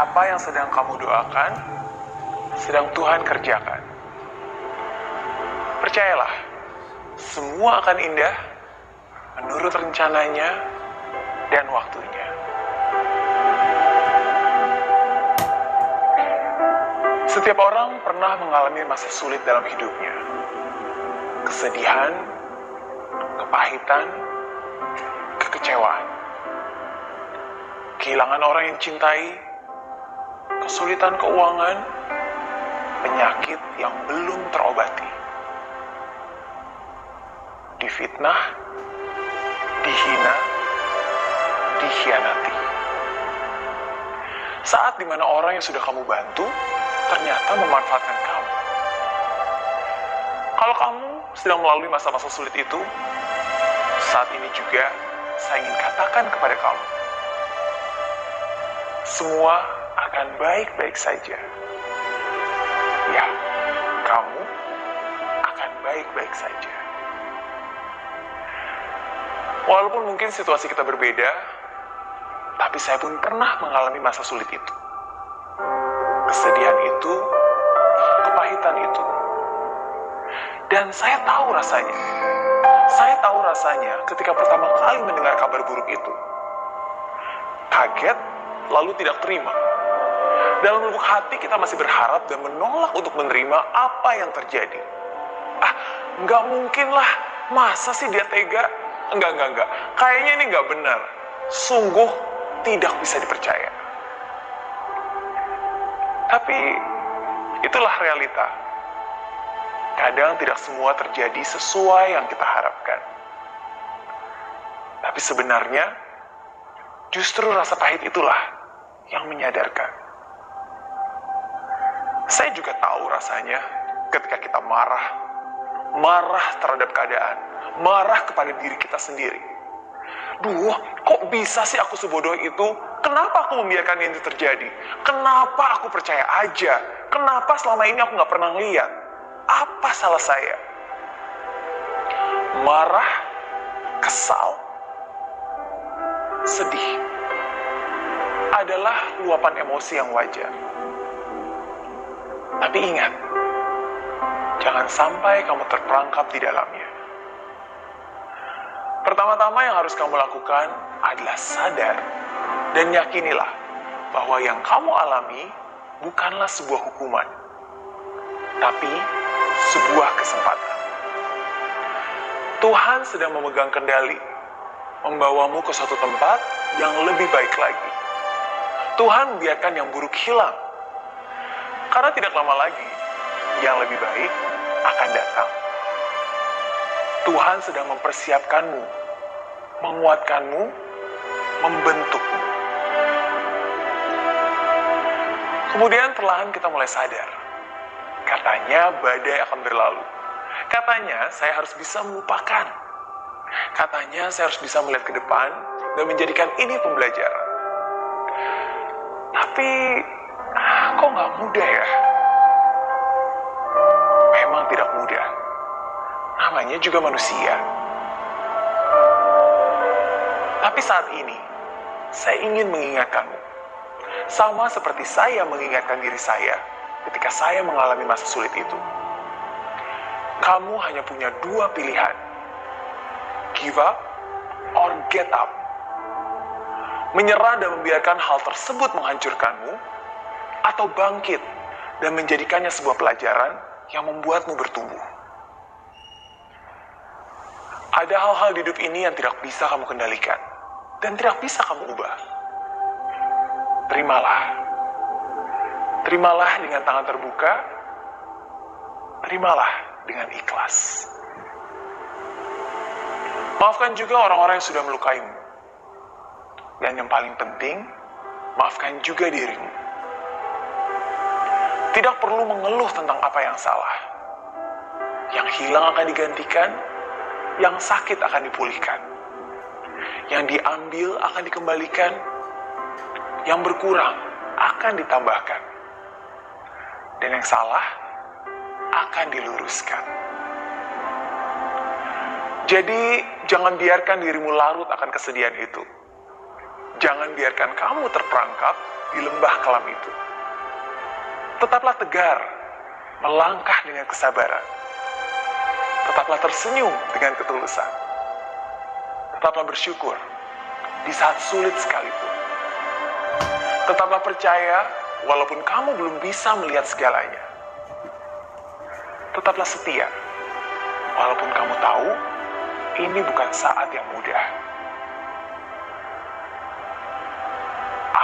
apa yang sedang kamu doakan, sedang Tuhan kerjakan. Percayalah, semua akan indah menurut rencananya dan waktunya. Setiap orang pernah mengalami masa sulit dalam hidupnya. Kesedihan, kepahitan, kekecewaan. Kehilangan orang yang cintai, kesulitan keuangan, penyakit yang belum terobati. Difitnah, dihina, dikhianati. Saat dimana orang yang sudah kamu bantu, ternyata memanfaatkan kamu. Kalau kamu sedang melalui masa-masa sulit itu, saat ini juga saya ingin katakan kepada kamu, semua akan baik-baik saja. Ya, kamu akan baik-baik saja. Walaupun mungkin situasi kita berbeda, tapi saya pun pernah mengalami masa sulit itu. Kesedihan itu, kepahitan itu. Dan saya tahu rasanya. Saya tahu rasanya ketika pertama kali mendengar kabar buruk itu. Kaget, lalu tidak terima. Dalam lubuk hati kita masih berharap dan menolak untuk menerima apa yang terjadi. Nggak mungkin lah, masa sih dia tega? Enggak. Kayaknya ini nggak benar. Sungguh tidak bisa dipercaya. Tapi itulah realita. Kadang tidak semua terjadi sesuai yang kita harapkan. Tapi sebenarnya, justru rasa pahit itulah yang menyadarkan. Saya juga tahu rasanya ketika kita marah terhadap keadaan, marah kepada diri kita sendiri. Duh, kok bisa sih aku sebodoh itu? Kenapa aku membiarkan ini terjadi? Kenapa aku percaya aja? Kenapa selama ini aku nggak pernah lihat? Apa salah saya? Marah, kesal, sedih adalah luapan emosi yang wajar. Tapi ingat, jangan sampai kamu terperangkap di dalamnya. Pertama-tama yang harus kamu lakukan adalah sadar dan yakinilah bahwa yang kamu alami bukanlah sebuah hukuman, tapi sebuah kesempatan. Tuhan sedang memegang kendali, membawamu ke suatu tempat yang lebih baik lagi. Tuhan membiarkan yang buruk hilang, karena tidak lama lagi yang lebih baik akan datang. Tuhan sedang mempersiapkanmu, menguatkanmu, membentukmu. Kemudian perlahan kita mulai sadar. Katanya badai akan berlalu. Katanya saya harus bisa melupakan. Katanya saya harus bisa melihat ke depan dan menjadikan ini pembelajaran. Tapi, kok nggak mudah ya? Memang tidak mudah. Namanya juga manusia. Tapi saat ini, saya ingin mengingatkanmu. Sama seperti saya mengingatkan diri saya ketika saya mengalami masa sulit itu. Kamu hanya punya dua pilihan. Give up or get up. Menyerah dan membiarkan hal tersebut menghancurkanmu, atau bangkit dan menjadikannya sebuah pelajaran yang membuatmu bertumbuh. Ada hal-hal di hidup ini yang tidak bisa kamu kendalikan dan tidak bisa kamu ubah. Terimalah. Terimalah dengan tangan terbuka. Terimalah dengan ikhlas. Maafkan juga orang-orang yang sudah melukaimu. Dan yang paling penting, maafkan juga dirimu. Tidak perlu mengeluh tentang apa yang salah. Yang hilang akan digantikan, yang sakit akan dipulihkan. Yang diambil akan dikembalikan, yang berkurang akan ditambahkan. Dan yang salah akan diluruskan. Jadi, jangan biarkan dirimu larut akan kesedihan itu. Jangan biarkan kamu terperangkap di lembah kelam itu. Tetaplah tegar, melangkah dengan kesabaran. Tetaplah tersenyum dengan ketulusan. Tetaplah bersyukur di saat sulit sekalipun. Tetaplah percaya walaupun kamu belum bisa melihat segalanya. Tetaplah setia walaupun kamu tahu ini bukan saat yang mudah.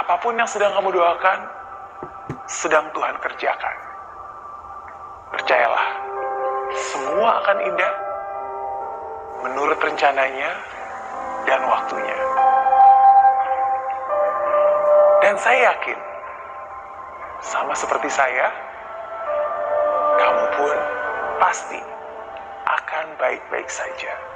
Apapun yang sedang kamu doakan, sedang Tuhan kerjakan. Percayalah, semua akan indah menurut rencananya dan waktunya. Dan saya yakin, sama seperti saya, kamu pun pasti akan baik-baik saja.